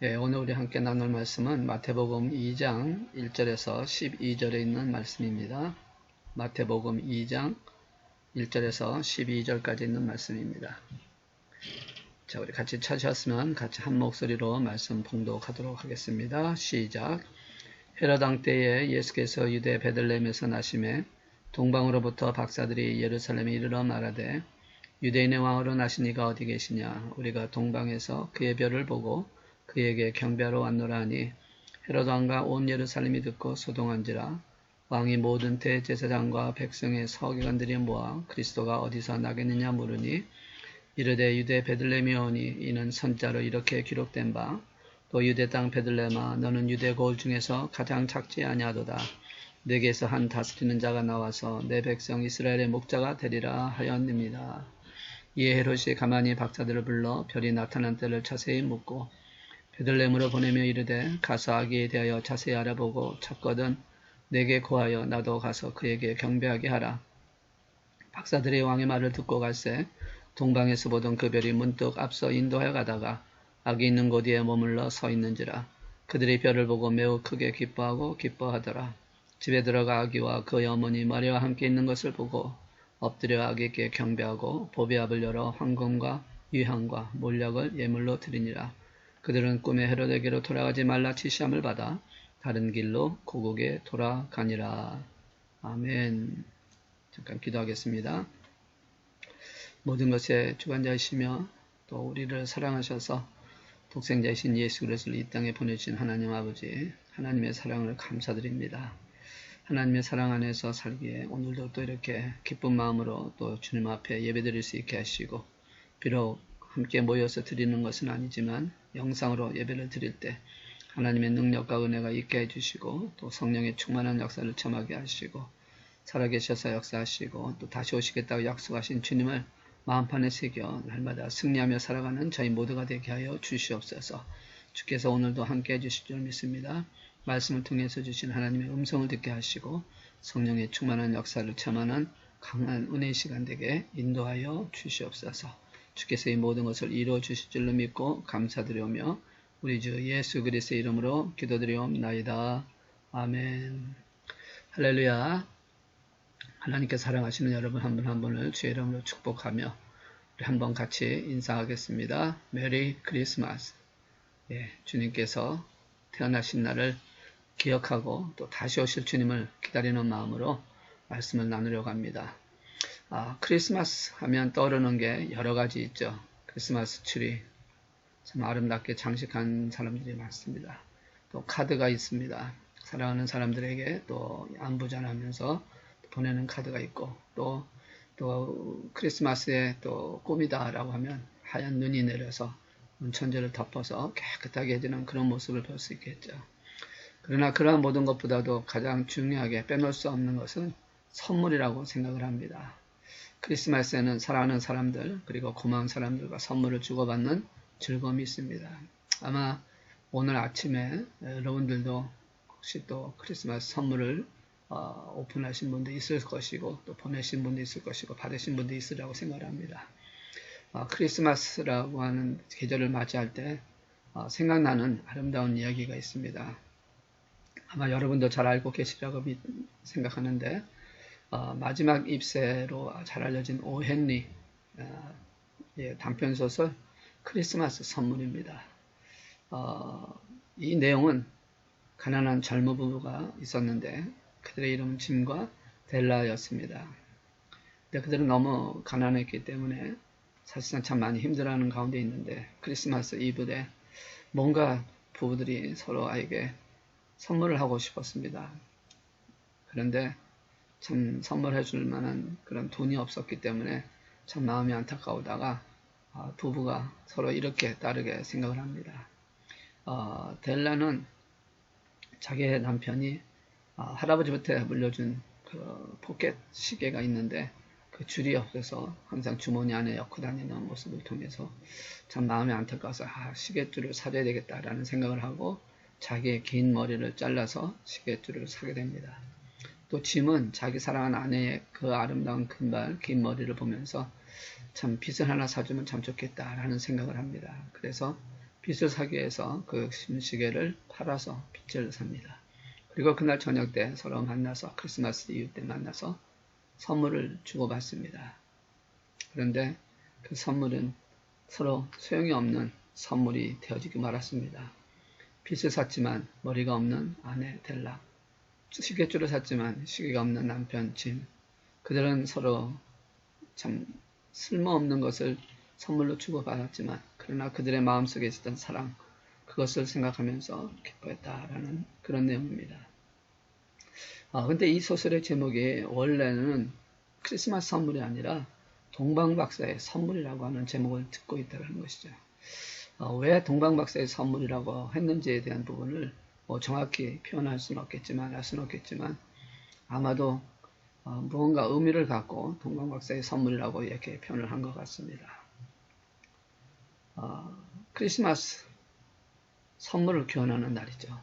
예, 오늘 우리 함께 나눌 말씀은 마태복음 2장 1절에서 12절에 있는 말씀입니다. 마태복음 2장 1절에서 12절까지 있는 말씀입니다. 자, 우리 같이 찾으셨으면 같이 한 목소리로 말씀 봉독하도록 하겠습니다. 시작. 헤롯 왕 때에 예수께서 유대 베들레헴에서 나심에 동방으로부터 박사들이 예루살렘에 이르러 말하되 유대인의 왕으로 나신 이가 어디 계시냐? 우리가 동방에서 그의 별을 보고 그에게 경배하러 왔노라 하니 헤롯 왕과 온 예루살렘이 듣고 소동한지라. 왕이 모든 대제사장과 백성의 서기관들이 모아 그리스도가 어디서 나겠느냐 물으니 이르되 유대 베들레헴이 오니 이는 선자로 이렇게 기록된 바 또 유대 땅 베들레헴아 너는 유대 고을 중에서 가장 작지 아니하도다. 내게서 한 다스리는 자가 나와서 내 백성 이스라엘의 목자가 되리라 하였느니라. 이에 헤롯이 가만히 박사들을 불러 별이 나타난 때를 자세히 묻고 베들레헴으로 보내며 이르되 가서 아기에 대하여 자세히 알아보고 찾거든 내게 고하여 나도 가서 그에게 경배하게 하라. 박사들이 왕의 말을 듣고 갈새 동방에서 보던 그 별이 문득 앞서 인도하여 가다가 아기 있는 곳에 머물러 서 있는지라. 그들이 별을 보고 매우 크게 기뻐하고 기뻐하더라. 집에 들어가 아기와 그의 어머니 마리아와 함께 있는 것을 보고 엎드려 아기께 경배하고 보배압을 열어 황금과 유향과 몰약을 예물로 드리니라. 그들은 꿈에 헤롯에게로 돌아가지 말라 지시함을 받아 다른 길로 고국에 돌아가니라. 아멘. 잠깐 기도하겠습니다. 모든 것의 주관자이시며 또 우리를 사랑하셔서 독생자이신 예수 그리스도를 이 땅에 보내주신 하나님 아버지, 하나님의 사랑을 감사드립니다. 하나님의 사랑 안에서 살기에 오늘도 또 이렇게 기쁜 마음으로 또 주님 앞에 예배드릴 수 있게 하시고, 비록 함께 모여서 드리는 것은 아니지만 영상으로 예배를 드릴 때 하나님의 능력과 은혜가 있게 해주시고 또 성령의 충만한 역사를 체험하게 하시고 살아계셔서 역사하시고 또 다시 오시겠다고 약속하신 주님을 마음판에 새겨 날마다 승리하며 살아가는 저희 모두가 되게 하여 주시옵소서. 주께서 오늘도 함께 해주실 줄 믿습니다. 말씀을 통해서 주신 하나님의 음성을 듣게 하시고 성령의 충만한 역사를 체험하는 강한 은혜의 시간 되게 인도하여 주시옵소서. 주께서 이 모든 것을 이루어 주실 줄로 믿고 감사드리오며 우리 주 예수 그리스도의 이름으로 기도드리옵나이다. 아멘. 할렐루야. 하나님께 사랑하시는 여러분 한 분 한 분을 주의 이름으로 축복하며 우리 한번 같이 인사하겠습니다. 메리 크리스마스. 예, 주님께서 태어나신 날을 기억하고 또 다시 오실 주님을 기다리는 마음으로 말씀을 나누려고 합니다. 크리스마스 하면 떠오르는 게 여러 가지 있죠. 크리스마스 트리 참 아름답게 장식한 사람들이 많습니다. 또 카드가 있습니다. 사랑하는 사람들에게 또 안부 전하면서 보내는 카드가 있고 또 크리스마스에 또 꿈이다라고 하면 하얀 눈이 내려서 천재를 덮어서 깨끗하게 해주는 그런 모습을 볼 수 있겠죠. 그러나 그러한 모든 것보다도 가장 중요하게 빼놓을 수 없는 것은 선물이라고 생각을 합니다. 크리스마스에는 사랑하는 사람들 그리고 고마운 사람들과 선물을 주고받는 즐거움이 있습니다. 아마 오늘 아침에 여러분들도 혹시 또 크리스마스 선물을 오픈하신 분도 있을 것이고 또 보내신 분도 있을 것이고 받으신 분도 있으리라고 생각을 합니다. 크리스마스라고 하는 계절을 맞이할 때 생각나는 아름다운 이야기가 있습니다. 아마 여러분도 잘 알고 계시리라고 생각하는데 마지막 잎새로 잘 알려진 오 헨리 단편소설 크리스마스 선물입니다. 이 내용은 가난한 젊은 부부가 있었는데 그들의 이름은 짐과 델라였습니다. 근데 그들은 너무 가난했기 때문에 사실상 참 많이 힘들어하는 가운데 있는데 크리스마스 이브 때 뭔가 부부들이 서로에게 선물을 하고 싶었습니다. 그런데 참 선물해 줄 만한 그런 돈이 없었기 때문에 참 마음이 안타까우다가 부부가 서로 이렇게 다르게 생각을 합니다. 델라는 자기의 남편이 할아버지부터 물려준 그 포켓 시계가 있는데 그 줄이 없어서 항상 주머니 안에 엮고 다니는 모습을 통해서 참 마음이 안타까워서 시계줄을 사줘야 되겠다라는 생각을 하고 자기의 긴 머리를 잘라서 시계줄을 사게 됩니다. 또 짐은 자기 사랑하는 아내의 그 아름다운 금발 긴 머리를 보면서 참 빗을 하나 사주면 참 좋겠다라는 생각을 합니다. 그래서 빚을 사기 위해서 그 시계를 팔아서 빚을 삽니다. 그리고 그날 저녁 때 서로 만나서 크리스마스 이후 때 만나서 선물을 주고받습니다. 그런데 그 선물은 서로 소용이 없는 선물이 되어지기 말았습니다. 빚을 샀지만 머리가 없는 아내 델라, 시계줄을 샀지만 시계가 없는 남편 짐, 그들은 서로 참 쓸모없는 것을 선물로 주고받았지만 그러나 그들의 마음속에 있었던 사랑, 그것을 생각하면서 기뻐했다라는 그런 내용입니다. 근데 이 소설의 제목이 원래는 크리스마스 선물이 아니라 동방박사의 선물이라고 하는 제목을 듣고 있다는 것이죠. 왜 동방박사의 선물이라고 했는지에 대한 부분을 정확히 표현할 수는 없겠지만, 알 수는 없겠지만, 아마도 무언가 의미를 갖고 동방박사의 선물이라고 이렇게 표현을 한 것 같습니다. 크리스마스, 선물을 교환하는 날이죠.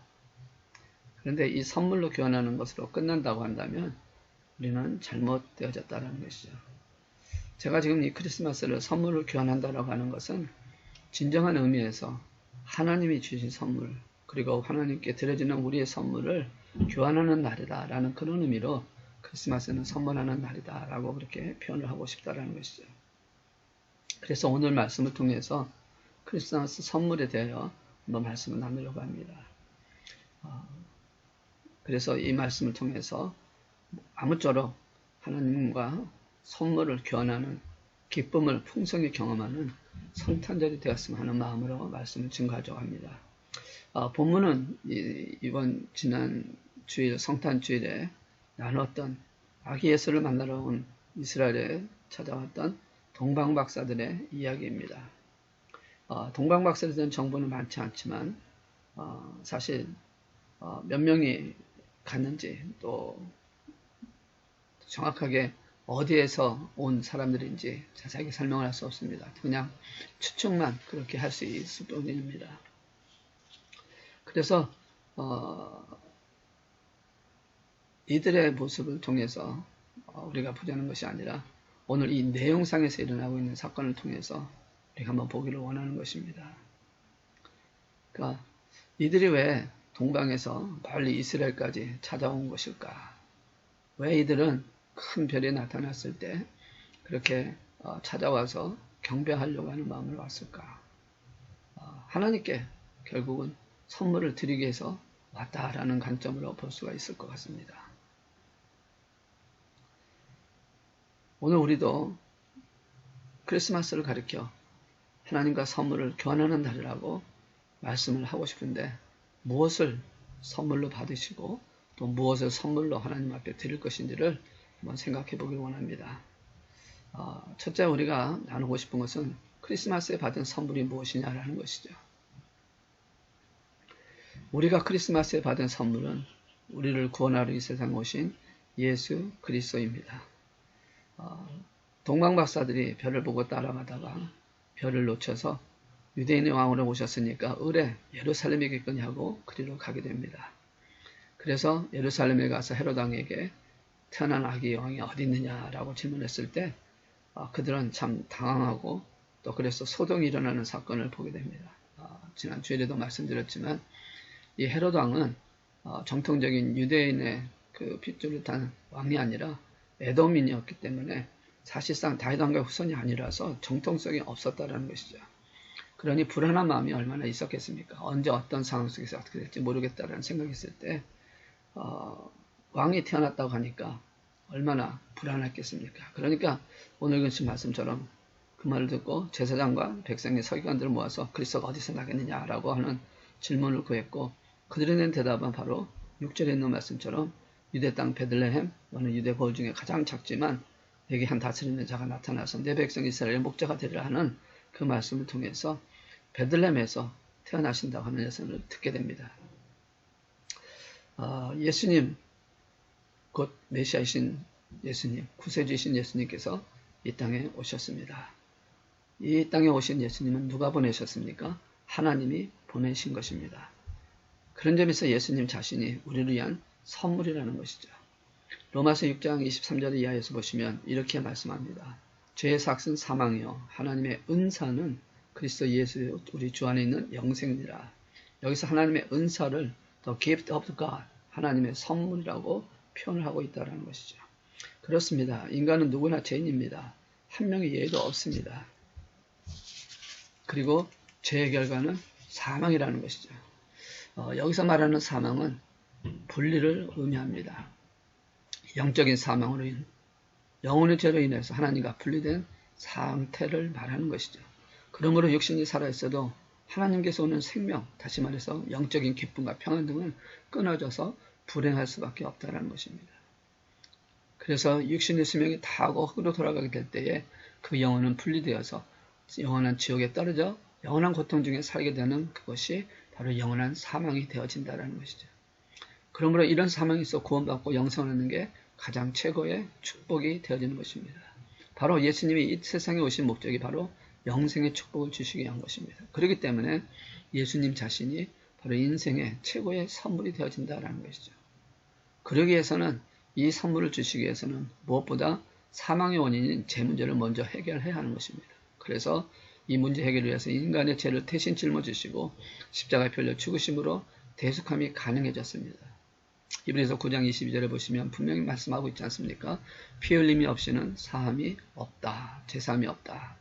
그런데 이 선물로 교환하는 것으로 끝난다고 한다면 우리는 잘못되어졌다는 것이죠. 제가 지금 이 크리스마스를 선물로 교환한다고 하는 것은 진정한 의미에서 하나님이 주신 선물, 그리고 하나님께 드려지는 우리의 선물을 교환하는 날이다라는 그런 의미로 크리스마스는 선물하는 날이다라고 그렇게 표현을 하고 싶다라는 것이죠. 그래서 오늘 말씀을 통해서 크리스마스 선물에 대하여 한번 말씀을 나누려고 합니다. 그래서 이 말씀을 통해서 아무쪼록 하나님과 선물을 교환하는 기쁨을 풍성히 경험하는 성탄절이 되었으면 하는 마음으로 말씀을 증거하려고 합니다. 본문은 이번 지난 주일 성탄주일에 나눴던 아기 예수를 만나러 온 이스라엘에 찾아왔던 동방박사들의 이야기입니다. 동방박사에 대한 정보는 많지 않지만 사실 몇 명이 갔는지 또 정확하게 어디에서 온 사람들인지 자세하게 설명을 할 수 없습니다. 그냥 추측만 그렇게 할 수 있을 뿐입니다. 그래서 이들의 모습을 통해서 우리가 보자는 것이 아니라 오늘 이 내용상에서 일어나고 있는 사건을 통해서 우리가 한번 보기를 원하는 것입니다. 그러니까 이들이 왜 동방에서 멀리 이스라엘까지 찾아온 것일까? 왜 이들은 큰 별이 나타났을 때 그렇게 찾아와서 경배하려고 하는 마음으로 왔을까? 하나님께 결국은 선물을 드리기 위해서 왔다라는 관점으로 볼 수가 있을 것 같습니다. 오늘 우리도 크리스마스를 가리켜 하나님과 선물을 교환하는 날이라고 말씀을 하고 싶은데 무엇을 선물로 받으시고 또 무엇을 선물로 하나님 앞에 드릴 것인지를 한번 생각해 보길 원합니다. 첫째 우리가 나누고 싶은 것은 크리스마스에 받은 선물이 무엇이냐라는 것이죠. 우리가 크리스마스에 받은 선물은 우리를 구원하러 이 세상에 오신 예수 그리스도입니다. 동방박사들이 별을 보고 따라가다가 별을 놓쳐서 유대인의 왕으로 오셨으니까 을에 예루살렘이겠거니 하고 그리로 가게 됩니다. 그래서 예루살렘에 가서 헤롯 왕에게 태어난 아기 왕이 어디 있느냐라고 질문했을 때 그들은 참 당황하고 또 그래서 소동이 일어나는 사건을 보게 됩니다. 지난 주일에도 말씀드렸지만 이 헤롯 왕은 정통적인 유대인의 그 핏줄을 탄 왕이 아니라 에돔인이었기 때문에 사실상 다윗 왕의 후손이 아니라서 정통성이 없었다는 것이죠. 그러니 불안한 마음이 얼마나 있었겠습니까? 언제 어떤 상황 속에서 어떻게 될지 모르겠다라는 생각이 있을 때 왕이 태어났다고 하니까 얼마나 불안했겠습니까? 그러니까 오늘 근신 말씀처럼 그 말을 듣고 제사장과 백성의 서기관들을 모아서 그리스도가 어디서 나겠느냐라고 하는 질문을 구했고 그들이 낸 대답은 바로 6절에 있는 말씀처럼 유대 땅 베들레헴 너는 유대 거울 중에 가장 작지만 내게 한 다스리는 자가 나타나서 내 백성 이스라엘의 목자가 되리라 하는 그 말씀을 통해서 베들레헴에서 태어나신다고 하는 예수를 듣게 됩니다. 예수님 곧 메시아이신 예수님, 구세주이신 예수님께서 이 땅에 오셨습니다. 이 땅에 오신 예수님은 누가 보내셨습니까? 하나님이 보내신 것입니다. 그런 점에서 예수님 자신이 우리를 위한 선물이라는 것이죠. 로마서 6장 23절 이하에서 보시면 이렇게 말씀합니다. 죄의 삭은 사망이요 하나님의 은사는 그리스도 예수 우리 주 안에 있는 영생이라. 여기서 하나님의 은사를 the gift of God, 하나님의 선물이라고 표현을 하고 있다는 것이죠. 그렇습니다. 인간은 누구나 죄인입니다. 한 명의 예외도 없습니다. 그리고 죄의 결과는 사망이라는 것이죠. 여기서 말하는 사망은 분리를 의미합니다. 영적인 사망으로 인해 영혼의 죄로 인해서 하나님과 분리된 상태를 말하는 것이죠. 그러므로 육신이 살아있어도 하나님께서 오는 생명, 다시 말해서 영적인 기쁨과 평안 등은 끊어져서 불행할 수밖에 없다는 것입니다. 그래서 육신의 수명이 다하고 흙으로 돌아가게 될 때에 그 영혼은 분리되어서 영원한 지옥에 떨어져 영원한 고통 중에 살게 되는 그것이 바로 영원한 사망이 되어진다는 것이죠. 그러므로 이런 사망이 있어 구원받고 영생을 얻는 게 가장 최고의 축복이 되어지는 것입니다. 바로 예수님이 이 세상에 오신 목적이 바로 영생의 축복을 주시기 위한 것입니다. 그렇기 때문에 예수님 자신이 바로 인생의 최고의 선물이 되어진다는 것이죠. 그러기 위해서는 이 선물을 주시기 위해서는 무엇보다 사망의 원인인 죄 문제를 먼저 해결해야 하는 것입니다. 그래서 이 문제 해결을 위해서 인간의 죄를 대신 짊어지시고 십자가에 펴려 죽으심으로 대속함이 가능해졌습니다. 히브리서 9장 22절에 보시면 분명히 말씀하고 있지 않습니까? 피 흘림이 없이는 사함이 없다. 죄사함이 없다.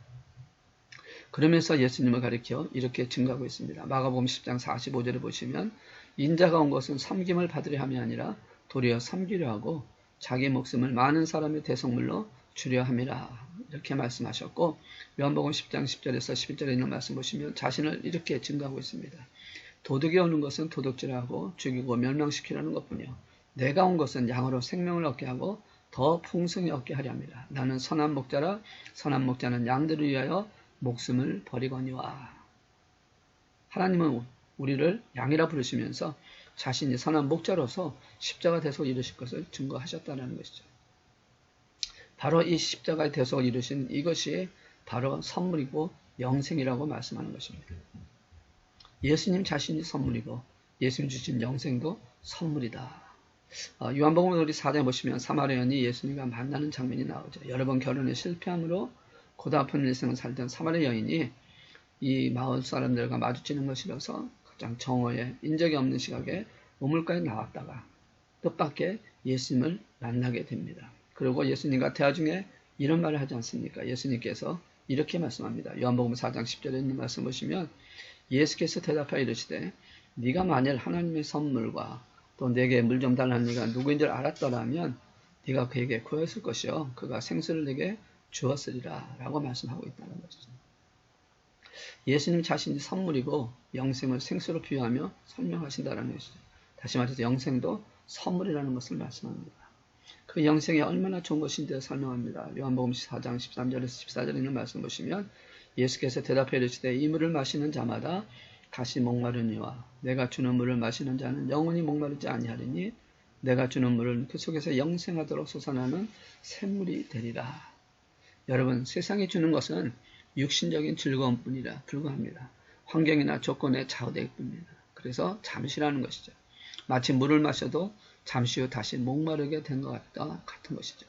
그러면서 예수님을 가리켜 이렇게 증거하고 있습니다. 마가복음 10장 45절에 보시면 인자가 온 것은 섬김을 받으려 함이 아니라 도리어 섬기려 하고 자기 목숨을 많은 사람의 대속물로 주려 함이라. 이렇게 말씀하셨고 요한복음 10장 10절에서 11절에 있는 말씀 보시면 자신을 이렇게 증거하고 있습니다. 도둑이 오는 것은 도둑질하고 죽이고 멸망시키려는 것뿐이요 내가 온 것은 양으로 생명을 얻게 하고 더 풍성히 얻게 하려 합니다. 나는 선한 목자라 선한 목자는 양들을 위하여 목숨을 버리거니와. 하나님은 우리를 양이라 부르시면서 자신이 선한 목자로서 십자가 대속을 이루실 것을 증거하셨다는 것이죠. 바로 이 십자가의 대속을 이루신 이것이 바로 선물이고 영생이라고 말씀하는 것입니다. 예수님 자신이 선물이고 예수님 주신 영생도 선물이다. 요한복음 우리 4장에 보시면 사마리아 여인이 예수님과 만나는 장면이 나오죠. 여러 번 결혼에 실패함으로 고달픈 일생을 살던 사마리아 여인이 이 마을 사람들과 마주치는 것이라서 가장 정오에 인적이 없는 시각에 우물가에 나왔다가 뜻밖의 예수님을 만나게 됩니다. 그리고 예수님과 대화 중에 이런 말을 하지 않습니까? 예수님께서 이렇게 말씀합니다. 요한복음 4장 10절에 있는 말씀 보시면 예수께서 대답하여 이르시되 네가 만일 하나님의 선물과 또 내게 물 좀 달라는 이가 누구인 줄 알았더라면 네가 그에게 구했을 것이요 그가 생수를 내게 주었으리라 라고 말씀하고 있다는 것이죠. 예수님 자신이 선물이고 영생을 생수로 비유하며 설명하신다는 것이죠. 다시 말해서 영생도 선물이라는 것을 말씀합니다. 그 영생이 얼마나 좋은 것인지 설명합니다. 요한복음 4장 13절에서 14절에 있는 말씀 보시면 예수께서 대답해 이르시되 이 물을 마시는 자마다 다시 목마르니와 내가 주는 물을 마시는 자는 영원히 목마르지 아니하리니 내가 주는 물은 그 속에서 영생하도록 솟아나는 샘물이 되리라. 여러분, 세상이 주는 것은 육신적인 즐거움뿐이라 불과합니다. 환경이나 조건에 좌우될 뿐입니다. 그래서 잠시라는 것이죠. 마치 물을 마셔도 잠시 후 다시 목마르게 된 것 같은 것이죠.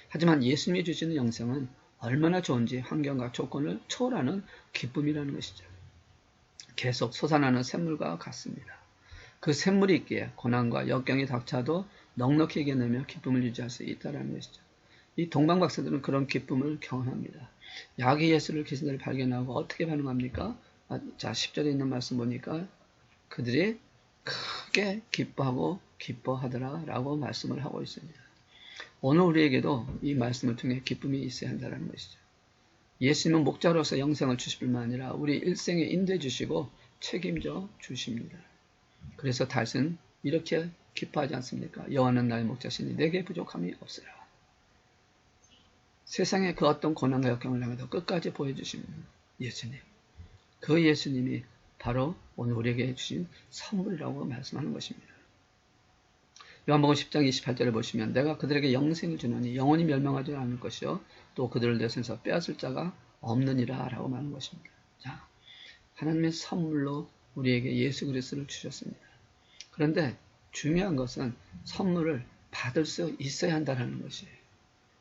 하지만 예수님이 주시는 영생은 얼마나 좋은지 환경과 조건을 초월하는 기쁨이라는 것이죠. 계속 솟아나는 샘물과 같습니다. 그 샘물이 있기에 고난과 역경이 닥쳐도 넉넉히 이겨내며 기쁨을 유지할 수 있다는 것이죠. 이 동방박사들은 그런 기쁨을 경험합니다. 약의 예수를 기신들을 발견하고 어떻게 반응합니까? 자, 10절에 있는 말씀 보니까 그들이 크게 기뻐하고 기뻐하더라 라고 말씀을 하고 있습니다. 오늘 우리에게도 이 말씀을 통해 기쁨이 있어야 한다는 것이죠. 예수님은 목자로서 영생을 주실 뿐만 아니라 우리 일생에 인도해 주시고 책임져 주십니다. 그래서 다윗은 이렇게 기뻐하지 않습니까? 여호와는 나의 목자시니 내게 부족함이 없으라. 세상의 그 어떤 고난과 역경을 향해서 끝까지 보여주시는 예수님. 그 예수님이 바로 오늘 우리에게 주신 선물이라고 말씀하는 것입니다. 요한복음 10장 28절에 보시면 내가 그들에게 영생을 주노니 영원히 멸망하지 않을 것이요 또 그들을 내 손에서 빼앗을 자가 없느니라 라고 말하는 것입니다. 자, 하나님의 선물로 우리에게 예수 그리스도를 주셨습니다. 그런데 중요한 것은 선물을 받을 수 있어야 한다는 것이에요.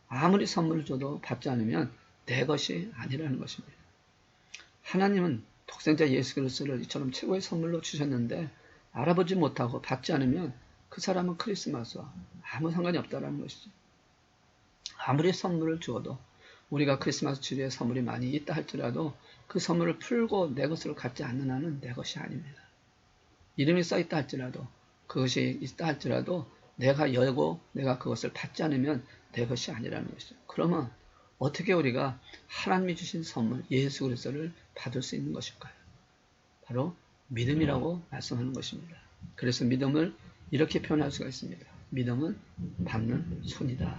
아무리 선물을 줘도 받지 않으면 내 것이 아니라는 것입니다. 하나님은 독생자 예수 그리스도를 이처럼 최고의 선물로 주셨는데 알아보지 못하고 받지 않으면 그 사람은 크리스마스와 아무 상관이 없다는 것이죠. 아무리 선물을 주어도 우리가 크리스마스 주리에 선물이 많이 있다 할지라도 그 선물을 풀고 내 것으로 갖지 않는 한은 내 것이 아닙니다. 이름이 써 있다 할지라도 그것이 있다 할지라도 내가 열고 내가 그것을 받지 않으면 내 것이 아니라는 것이죠. 그러면 어떻게 우리가 하나님이 주신 선물 예수 그리스도를 받을 수 있는 것일까요? 바로 믿음이라고 말씀하는 것입니다. 그래서 믿음을 이렇게 표현할 수가 있습니다. 믿음은 받는 손이다.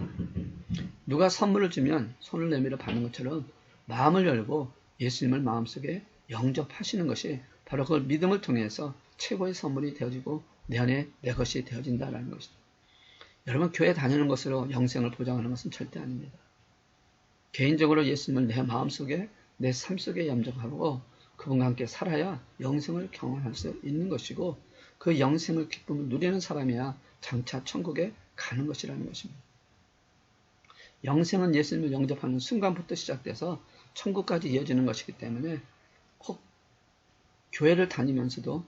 누가 선물을 주면 손을 내밀어 받는 것처럼 마음을 열고 예수님을 마음속에 영접하시는 것이 바로 그 믿음을 통해서 최고의 선물이 되어지고 내 안에 내 것이 되어진다는 것이죠. 여러분 교회 다니는 것으로 영생을 보장하는 것은 절대 아닙니다. 개인적으로 예수님을 내 마음속에 내 삶 속에 영접하고 그분과 함께 살아야 영생을 경험할 수 있는 것이고 그 영생의 기쁨을 누리는 사람이야 장차 천국에 가는 것이라는 것입니다. 영생은 예수님을 영접하는 순간부터 시작돼서 천국까지 이어지는 것이기 때문에 혹 교회를 다니면서도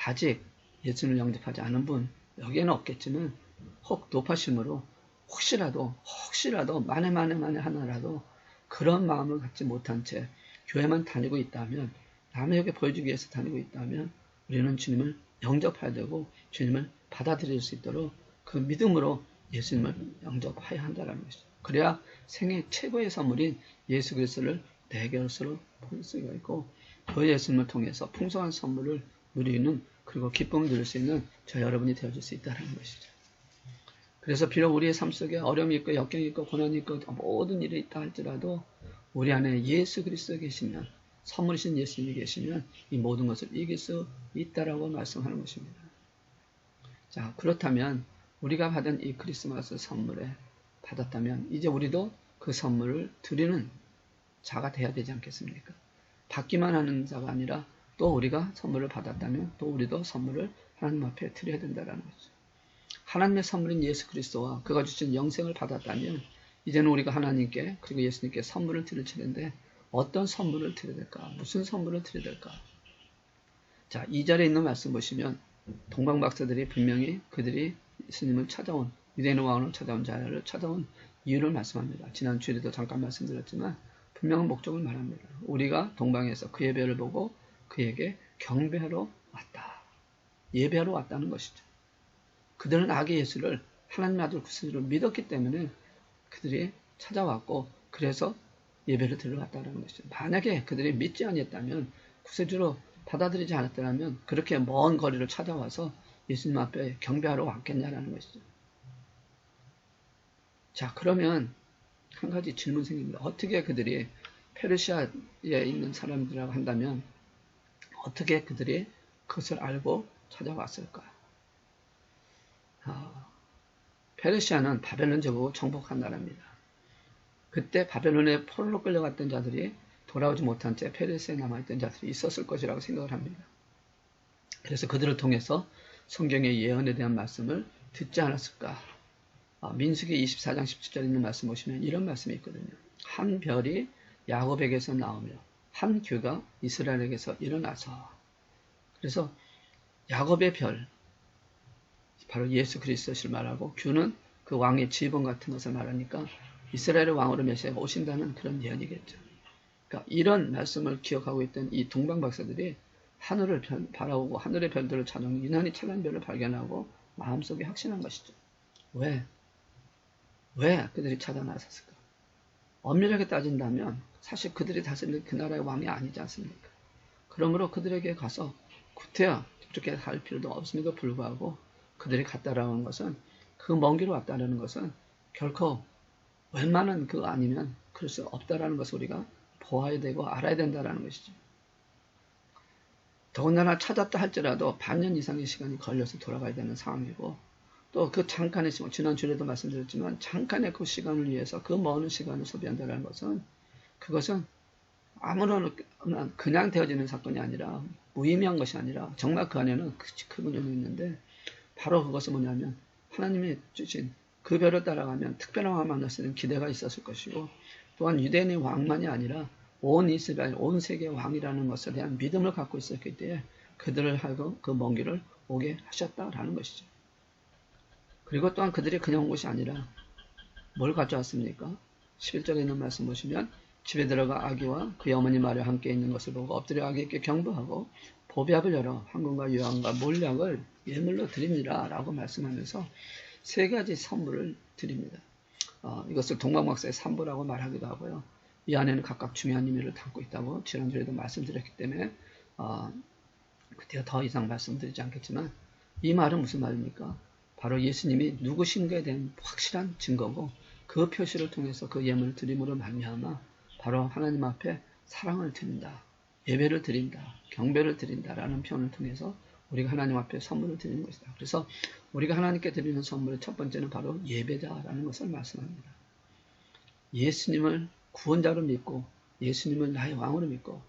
아직 예수님을 영접하지 않은 분 여기에는 없겠지만 혹 높아심으로 혹시라도 만에 하나라도 그런 마음을 갖지 못한 채 교회만 다니고 있다면 남에게 보여주기 위해서 다니고 있다면 우리는 주님을 영접해야 되고 주님을 받아들일 수 있도록 그 믿음으로 예수님을 영접해야 한다는 것이죠. 그래야 생애 최고의 선물인 예수 그리스도를 내 것으로 볼 수가 있고 그 예수님을 통해서 풍성한 선물을 누리는 그리고 기쁨을 누릴 수 있는 저 여러분이 되어줄 수 있다는 것이죠. 그래서 비록 우리의 삶 속에 어려움이 있고 역경이 있고 고난이 있고 모든 일이 있다 할지라도 우리 안에 예수 그리스도 계시면 선물이신 예수님이 계시면 이 모든 것을 이길 수 있다라고 말씀하는 것입니다. 자, 그렇다면 우리가 받은 이 크리스마스 선물에 받았다면 이제 우리도 그 선물을 드리는 자가 돼야 되지 않겠습니까? 받기만 하는 자가 아니라 또 우리가 선물을 받았다면 또 우리도 선물을 하나님 앞에 드려야 된다는 거죠. 하나님의 선물인 예수 그리스도와 그가 주신 영생을 받았다면 이제는 우리가 하나님께 그리고 예수님께 선물을 드릴 차례인데 어떤 선물을 드려야 될까? 무슨 선물을 드려야 될까? 자, 2절에 있는 말씀 보시면 동방박사들이 분명히 그들이 예수님을 찾아온 유대인의 왕으로 찾아온 자를 찾아온 이유를 말씀합니다. 지난 주일에도 잠깐 말씀드렸지만 분명한 목적을 말합니다. 우리가 동방에서 그의 별을 보고 그에게 경배하러 왔다. 예배하러 왔다는 것이죠. 그들은 아기 예수를 하나님의 아들 구세주로 믿었기 때문에 그들이 찾아왔고 그래서 예배를 드리러 왔다는 것이죠. 만약에 그들이 믿지 아니했다면 구세주로 받아들이지 않았더라면 그렇게 먼 거리를 찾아와서 예수님 앞에 경배하러 왔겠냐라는 것이죠. 자, 그러면 한 가지 질문 생깁니다. 어떻게 그들이 페르시아에 있는 사람들이라고 한다면 어떻게 그들이 그것을 알고 찾아왔을까? 페르시아는 바벨론 제국을 정복한 나라입니다. 그때 바벨론에 포로로 끌려갔던 자들이 돌아오지 못한 채 페르시아에 남아있던 자들이 있었을 것이라고 생각을 합니다. 그래서 그들을 통해서 성경의 예언에 대한 말씀을 듣지 않았을까? 민수기 24장 17절에 있는 말씀 보시면 이런 말씀이 있거든요. 한 별이 야곱에게서 나오며 한 규가 이스라엘에게서 일어나서 그래서 야곱의 별 바로 예수 그리스도를 말하고 규는 그 왕의 지번 같은 것을 말하니까 이스라엘의 왕으로 메시아가 오신다는 그런 예언이겠죠. 그러니까 이런 말씀을 기억하고 있던 이 동방 박사들이 하늘을 바라보고 하늘의 별들을 찾아오는 유난히 찬란한 별을 발견하고 마음속에 확신한 것이죠. 왜 그들이 찾아 나섰을까? 엄밀하게 따진다면 사실 그들이 다스리는 그 나라의 왕이 아니지 않습니까? 그러므로 그들에게 가서 구태여 그렇게 할 필요도 없음에도 불구하고 그들이 갔다라는 것은 그 먼 길 왔다라는 것은 결코 웬만한 그거 아니면 그럴 수 없다라는 것을 우리가 보아야 되고 알아야 된다라는 것이죠. 더군다나 찾았다 할지라도 반년 이상의 시간이 걸려서 돌아가야 되는 상황이고 또 그 잠깐의 시간, 지난 주에도 말씀드렸지만 잠깐의 그 시간을 위해서 그 먼 시간을 소비한다는 것은 그것은 아무런 그냥 되어지는 사건이 아니라 무의미한 것이 아니라 정말 그 안에는 큰 의미가 있는데 바로 그것은 뭐냐면 하나님이 주신 그 별을 따라가면 특별한 왕을 만날 수 있는 기대가 있었을 것이고 또한 유대인의 왕만이 아니라 온 이스라엘, 온 세계 왕이라는 것에 대한 믿음을 갖고 있었기 때문에 그들을 하고 그 먼 길을 오게 하셨다라는 것이죠. 그리고 또한 그들이 그냥 온 것이 아니라 뭘 가져왔습니까? 11절에 있는 말씀 보시면 집에 들어가 아기와 그의 어머니 마리아 함께 있는 것을 보고 엎드려 아기에게 경배하고 보배압을 열어 황금과 유황과 몰약을 예물로 드립니다 라고 말씀하면서 세 가지 선물을 드립니다. 이것을 동방박사의 삼보라고 말하기도 하고요. 이 안에는 각각 중요한 의미를 담고 있다고 지난주에도 말씀드렸기 때문에 그때 더 이상 말씀드리지 않겠지만 이 말은 무슨 말입니까? 바로 예수님이 누구신가에 대한 확실한 증거고 그 표시를 통해서 그 예물을 드림으로 말미암아 바로 하나님 앞에 사랑을 드린다, 예배를 드린다, 경배를 드린다라는 표현을 통해서 우리가 하나님 앞에 선물을 드리는 것이다. 그래서 우리가 하나님께 드리는 선물의 첫 번째는 바로 예배자라는 것을 말씀합니다. 예수님을 구원자로 믿고 예수님을 나의 왕으로 믿고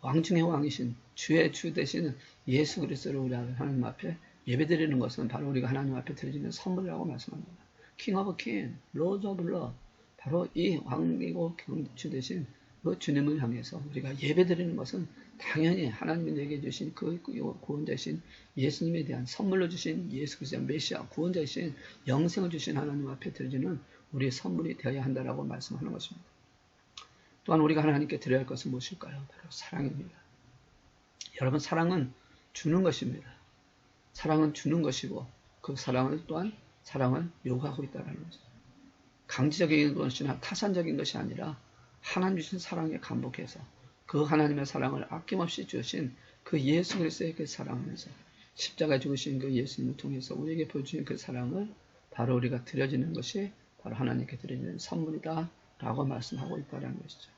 왕 중의 왕이신 주의 주 되시는 예수 그리스도를 우리 하나님 앞에 예배드리는 것은 바로 우리가 하나님 앞에 드리는 선물이라고 말씀합니다. King of King, Lord of Lord, 바로 이 왕이고 주 되신 그 주님을 향해서 우리가 예배드리는 것은 당연히 하나님이 내게 주신 그 구원자이신 예수님에 대한 선물로 주신 예수 그리스도 메시아 구원자이신 영생을 주신 하나님 앞에 드리는 우리의 선물이 되어야 한다라고 말씀하는 것입니다. 또한 우리가 하나님께 드려야 할 것은 무엇일까요? 바로 사랑입니다. 여러분, 사랑은 주는 것입니다. 사랑은 주는 것이고 그 사랑을 또한 사랑을 요구하고 있다는 것이죠. 강제적인 것이나 타산적인 것이 아니라 하나님 주신 사랑에 감복해서 그 하나님의 사랑을 아낌없이 주신 그 예수 그리스도의 그 사랑하면서 십자가에 죽으신 그 예수님을 통해서 우리에게 보여주신 그 사랑을 바로 우리가 드려지는 것이 바로 하나님께 드리는 선물이다 라고 말씀하고 있다는 것이죠.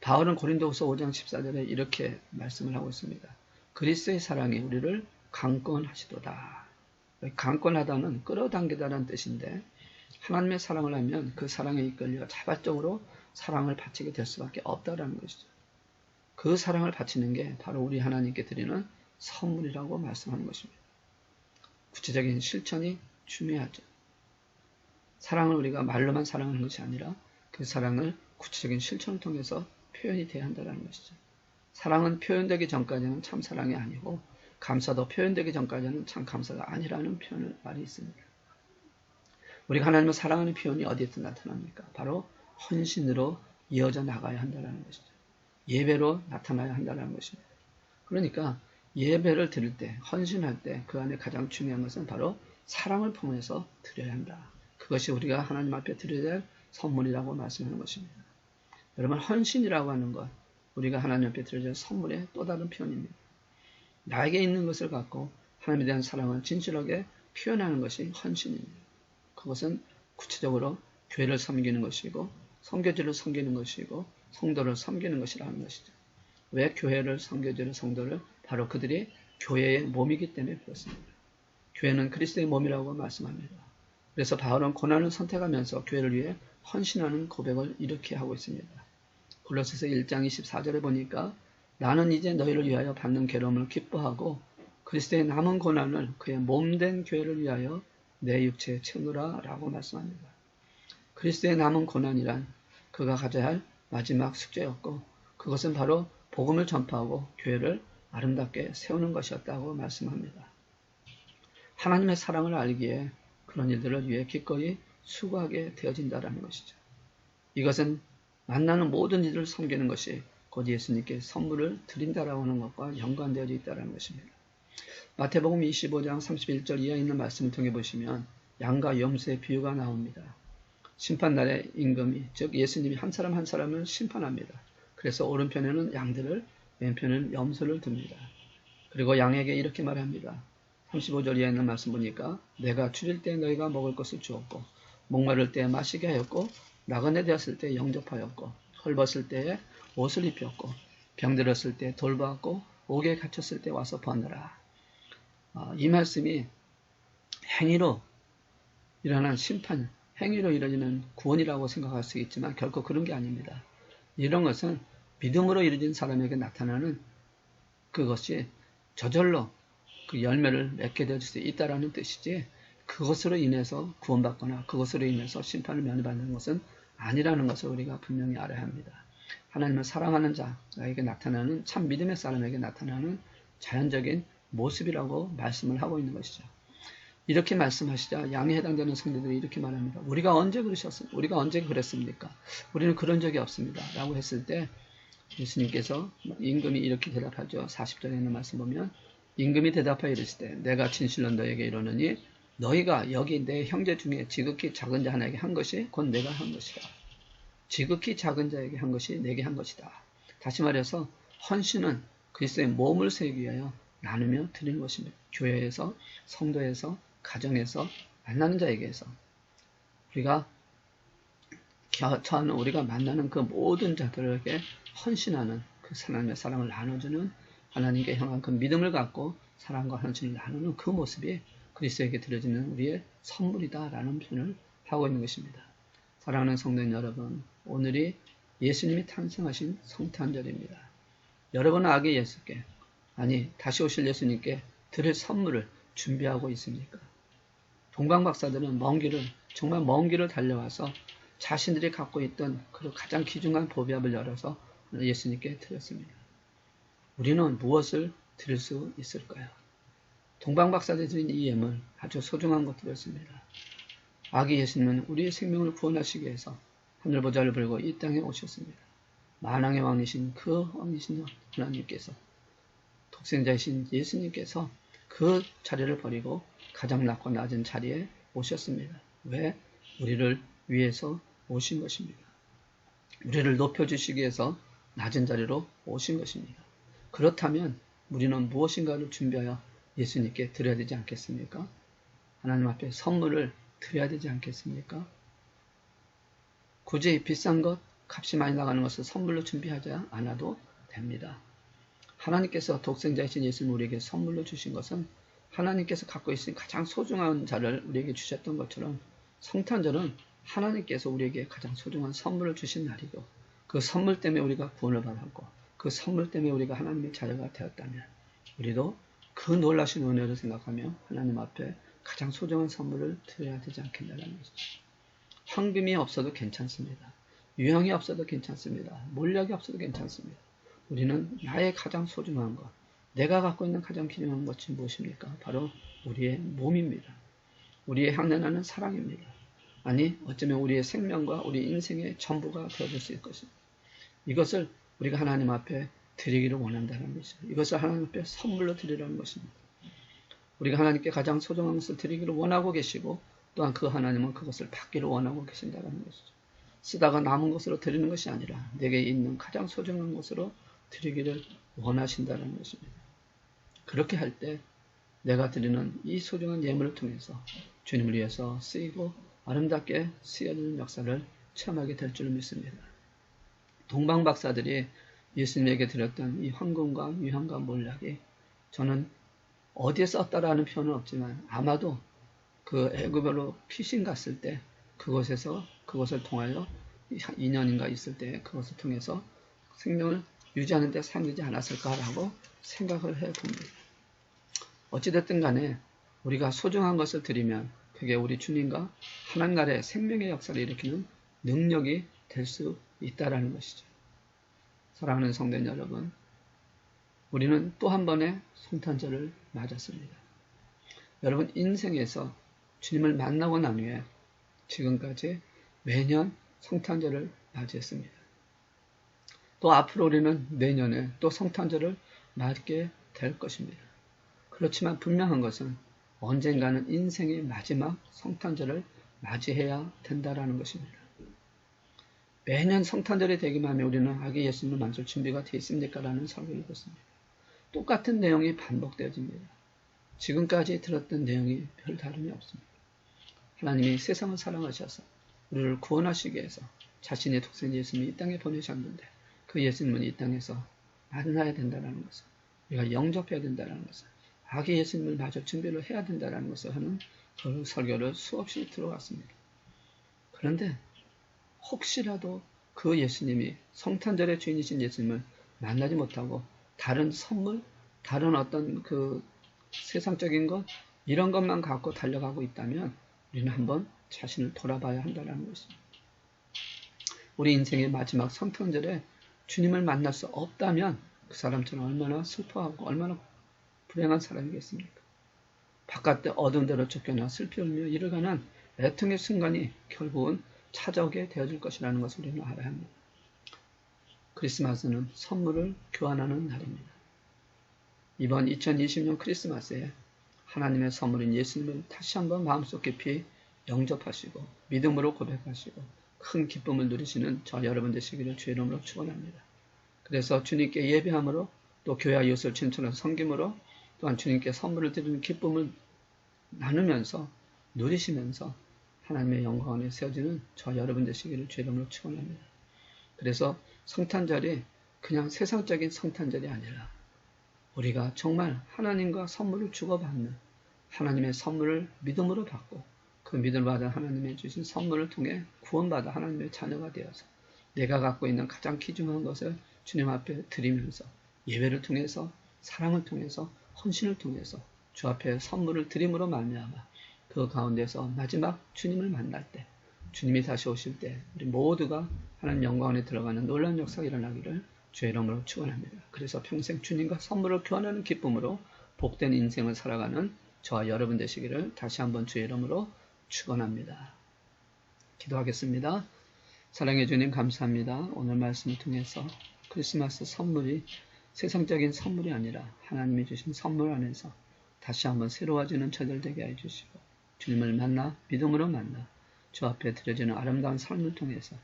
바울은 고린도후서 5장 14절에 이렇게 말씀을 하고 있습니다. 그리스도의 사랑이 우리를 강권하시도다. 강권하다는 끌어당기다라는 뜻인데 하나님의 사랑을 하면 그 사랑에 이끌려 자발적으로 사랑을 바치게 될 수밖에 없다라는 것이죠. 그 사랑을 바치는 게 바로 우리 하나님께 드리는 선물이라고 말씀하는 것입니다. 구체적인 실천이 중요하죠. 사랑을 우리가 말로만 사랑하는 것이 아니라 그 사랑을 구체적인 실천을 통해서 표현이 돼야 한다는 것이죠. 사랑은 표현되기 전까지는 참 사랑이 아니고 감사도 표현되기 전까지는 참 감사가 아니라는 말이 있습니다. 우리가 하나님을 사랑하는 표현이 어디에서 나타납니까? 바로 헌신으로 이어져 나가야 한다는 것이죠. 예배로 나타나야 한다는 것입니다. 그러니까 예배를 드릴 때, 헌신할 때 그 안에 가장 중요한 것은 바로 사랑을 통해서 드려야 한다. 그것이 우리가 하나님 앞에 드려야 할 선물이라고 말씀하는 것입니다. 여러분, 헌신이라고 하는 것, 우리가 하나님 앞에 드려야 할 선물의 또 다른 표현입니다. 나에게 있는 것을 갖고 하나님에 대한 사랑을 진실하게 표현하는 것이 헌신입니다. 그것은 구체적으로 교회를 섬기는 것이고 선교지를 섬기는 것이고 성도를 섬기는 것이라는 것이죠. 왜 교회를 섬교지를 성도를? 바로 그들이 교회의 몸이기 때문에 그렇습니다. 교회는 그리스도의 몸이라고 말씀합니다. 그래서 바울은 고난을 선택하면서 교회를 위해 헌신하는 고백을 이렇게 하고 있습니다. 골로새서 1장 24절에 보니까 나는 이제 너희를 위하여 받는 괴로움을 기뻐하고 그리스도의 남은 고난을 그의 몸된 교회를 위하여 내 육체에 채우노라 라고 말씀합니다. 그리스도의 남은 고난이란 그가 가져야 할 마지막 숙제였고 그것은 바로 복음을 전파하고 교회를 아름답게 세우는 것이었다고 말씀합니다. 하나님의 사랑을 알기에 그런 일들을 위해 기꺼이 수고하게 되어진다는 것이죠. 이것은 만나는 모든 일을 섬기는 것이 곧 예수님께 선물을 드린다라고 하는 것과 연관되어져 있다는 것입니다. 마태복음 25장 31절 이하에 있는 말씀을 통해 보시면 양과 염소의 비유가 나옵니다. 심판날에 임금이 즉 예수님이 한 사람 한 사람을 심판합니다. 그래서 오른편에는 양들을 왼편에는 염소를 둡니다. 그리고 양에게 이렇게 말합니다. 35절 이하에 있는 말씀 보니까 내가 추릴 때 너희가 먹을 것을 주었고 목마를 때 마시게 하였고 나그네 되었을 때 영접하였고 헐벗을 때에 옷을 입혔고 병들었을 때 돌보았고 옥에 갇혔을 때 와서 보았노라. 이 말씀이 행위로 일어난 심판, 행위로 이루어지는 구원이라고 생각할 수 있지만 결코 그런 게 아닙니다. 이런 것은 믿음으로 이루어진 사람에게 나타나는 그것이 저절로 그 열매를 맺게 될 수 있다는 뜻이지 그것으로 인해서 구원받거나 그것으로 인해서 심판을 면해받는 것은 아니라는 것을 우리가 분명히 알아야 합니다. 하나님을 사랑하는 자에게 나타나는, 참 믿음의 사람에게 나타나는 자연적인 모습이라고 말씀을 하고 있는 것이죠. 이렇게 말씀하시자 양에 해당되는 성도들이 이렇게 말합니다. 우리가 언제 그러셨습니까? 우리가 언제 그랬습니까? 우리는 그런 적이 없습니다. 라고 했을 때 예수님께서 임금이 이렇게 대답하죠. 40절에 있는 말씀 보면 임금이 대답하여 이르시되 내가 진실로 너에게 이르노니 너희가 여기 내 형제 중에 지극히 작은 자 하나에게 한 것이 곧 내가 한 것이다. 지극히 작은 자에게 한 것이 내게 한 것이다. 다시 말해서 헌신은 그리스도의 몸을 세우기 위하여 나누며 드리는 것입니다. 교회에서, 성도에서, 가정에서, 만나는 자에게서 우리가 만나는 그 모든 자들에게 헌신하는 그 하나님의 사랑을 나눠주는, 하나님께 향한 그 믿음을 갖고 사랑과 헌신을 나누는 그 모습이 그리스도에게 드려지는 우리의 선물이다라는 표현을 하고 있는 것입니다. 사랑하는 성도님 여러분, 오늘이 예수님이 탄생하신 성탄절입니다. 여러분은 아기 예수께, 아니 다시 오실 예수님께 드릴 선물을 준비하고 있습니까? 동방박사들은 정말 먼 길을 달려와서 자신들이 갖고 있던 그 가장 귀중한 보배압을 열어서 예수님께 드렸습니다. 우리는 무엇을 드릴 수 있을까요? 동방박사들이 드린 이 예물 아주 소중한 것들이었습니다. 아기 예수님은 우리의 생명을 구원하시기 위해서 하늘보좌를 불고 이 땅에 오셨습니다. 만왕의 왕이신 그 왕이신 하나님께서, 독생자이신 예수님께서 그 자리를 버리고 가장 낮고 낮은 자리에 오셨습니다. 왜? 우리를 위해서 오신 것입니다. 우리를 높여주시기 위해서 낮은 자리로 오신 것입니다. 그렇다면 우리는 무엇인가를 준비하여 예수님께 드려야 되지 않겠습니까? 하나님 앞에 선물을 드려야 되지 않겠습니까? 굳이 비싼 것, 값이 많이 나가는 것을 선물로 준비하지 않아도 됩니다. 하나님께서 독생자이신 예수님 우리에게 선물로 주신 것은 하나님께서 갖고 있으신 가장 소중한 자를 우리에게 주셨던 것처럼 성탄절은 하나님께서 우리에게 가장 소중한 선물을 주신 날이고, 그 선물 때문에 우리가 구원을 받았고, 그 선물 때문에 우리가 하나님의 자녀가 되었다면 우리도 그 놀라신 은혜를 생각하며 하나님 앞에 가장 소중한 선물을 드려야 되지 않겠냐는 것이죠. 황금이 없어도 괜찮습니다. 유형이 없어도 괜찮습니다. 몰약이 없어도 괜찮습니다. 우리는 나의 가장 소중한 것, 내가 갖고 있는 가장 귀중한 것이 무엇입니까? 바로 우리의 몸입니다. 우리의 향내나는 사랑입니다. 아니, 어쩌면 우리의 생명과 우리 인생의 전부가 되어줄 수 있을 것입니다. 이것을 우리가 하나님 앞에 드리기를 원한다는 것이죠. 이것을 하나님 앞에 선물로 드리라는 것입니다. 우리가 하나님께 가장 소중한 것을 드리기를 원하고 계시고, 또한 그 하나님은 그것을 받기를 원하고 계신다는 것이죠. 쓰다가 남은 것으로 드리는 것이 아니라 내게 있는 가장 소중한 것으로 드리기를 원하신다는 것입니다. 그렇게 할 때 내가 드리는 이 소중한 예물을 통해서 주님을 위해서 쓰이고 아름답게 쓰여지는 역사를 체험하게 될 줄 믿습니다. 동방박사들이 예수님에게 드렸던 이 황금과 유향과 몰락이, 저는 어디에 썼다라는 표현은 없지만 아마도 그 애굽으로 피신 갔을 때 그것을 통하여 2년인가 있을 때 그것을 통해서 생명을 유지하는 데 사용되지 않았을까라고 생각을 해봅니다. 어찌됐든 간에 우리가 소중한 것을 드리면 그게 우리 주님과 하나님 나라의 생명의 역사를 일으키는 능력이 될 수 있다라는 것이죠. 사랑하는 성도님 여러분, 우리는 또 한 번의 성탄절을 맞았습니다. 여러분 인생에서 주님을 만나고 난 후에 지금까지 매년 성탄절을 맞이했습니다. 또 앞으로 우리는 내년에 또 성탄절을 맞게 될 것입니다. 그렇지만 분명한 것은 언젠가는 인생의 마지막 성탄절을 맞이해야 된다라는 것입니다. 매년 성탄절이 되기만 하면 우리는 아기 예수님을 만들 준비가 되어 있습니까? 라는 설교를 읽었습니다. 똑같은 내용이 반복되어집니다. 지금까지 들었던 내용이 별 다름이 없습니다. 하나님이 세상을 사랑하셔서 우리를 구원하시기 위해서 자신의 독생자 예수님이 이 땅에 보내셨는데, 그 예수님은 이 땅에서 만나야 된다는 것을, 우리가 영접해야 된다는 것을, 아기 예수님을 마저 준비를 해야 된다는 것을 하는 그 설교를 수없이 들어왔습니다. 그런데 혹시라도 그 예수님이, 성탄절의 주인이신 예수님을 만나지 못하고 다른 선물, 다른 어떤 그 세상적인 것, 이런 것만 갖고 달려가고 있다면 우리는 한번 자신을 돌아봐야 한다는 것입니다. 우리 인생의 마지막 성탄절에 주님을 만날 수 없다면 그 사람처럼 얼마나 슬퍼하고 얼마나 불행한 사람이겠습니까? 바깥에 어두운 데로 쫓겨나 슬피 울며 이르가는 애통의 순간이 결국은 찾아오게 되어질 것이라는 것을 우리는 알아야 합니다. 크리스마스는 선물을 교환하는 날입니다. 이번 2020년 크리스마스에 하나님의 선물인 예수님을 다시 한번 마음속 깊이 영접하시고 믿음으로 고백하시고 큰 기쁨을 누리시는 저 여러분 되시기를 주의 이름으로 축원합니다. 그래서 주님께 예배함으로 또 교회와 이웃을 친천해서 섬김으로 또한 주님께 선물을 드리는 기쁨을 나누면서 누리시면서 하나님의 영광 안에 세워지는 저 여러분 되시기를 주의 이름으로 축원합니다. 그래서 성탄절이 그냥 세상적인 성탄절이 아니라 우리가 정말 하나님과 선물을 주고받는 하나님의 선물을 믿음으로 받고 그 믿음을 받아 하나님의 주신 선물을 통해 구원받아 하나님의 자녀가 되어서 내가 갖고 있는 가장 귀중한 것을 주님 앞에 드리면서 예배를 통해서 사랑을 통해서 헌신을 통해서 주 앞에 선물을 드림으로 말미암아 그 가운데서 마지막 주님을 만날 때 주님이 다시 오실 때 우리 모두가 하나님 영광 안에 들어가는 놀라운 역사가 일어나기를 주의 이름으로 축원합니다. 그래서 평생 주님과 선물을 교환하는 기쁨으로 복된 인생을 살아가는 저와 여러분 되시기를 다시 한번 주의 이름으로 축원합니다. 기도하겠습니다. 사랑해 주님 감사합니다. 오늘 말씀을 통해서 크리스마스 선물이 세상적인 선물이 아니라 하나님이 주신 선물 안에서 다시 한번 새로워지는 저들 되게 해주시고 주님을 만나 믿음으로 만나 주 앞에 드려지는 아름다운 삶을 통해서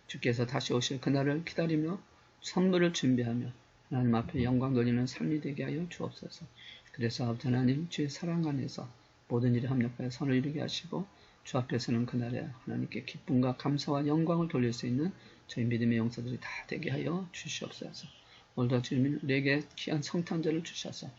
주께서 다시 오실 그날을 기다리며 선물을 준비하며 하나님 앞에 영광 돌리는 삶이 되게 하여 주옵소서. 그래서 아버지 하나님 주의 사랑 안에서 모든 일에 합력하여 선을 이루게 하시고 주 앞에서는 그날에 하나님께 기쁨과 감사와 영광을 돌릴 수 있는 저희 믿음의 용사들이 다 되게 하여 주시옵소서. 오늘도 주님이 우리에게 귀한 성탄절을 주셔서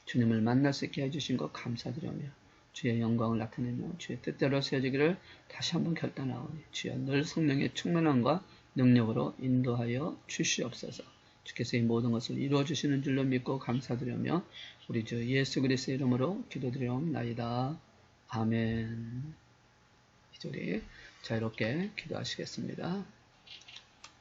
주님을 만날 수 있게 해주신 것 감사드리며 주의 영광을 나타내며 주의 뜻대로 세워지기를 다시 한번 결단하오니 주여 늘 성령의 충만함과 능력으로 인도하여 주시옵소서. 주께서 이 모든 것을 이루어 주시는 줄로 믿고 감사드리며 우리 주 예수 그리스도의 이름으로 기도드리옵나이다. 아멘. 이절이 자유롭게 기도하시겠습니다.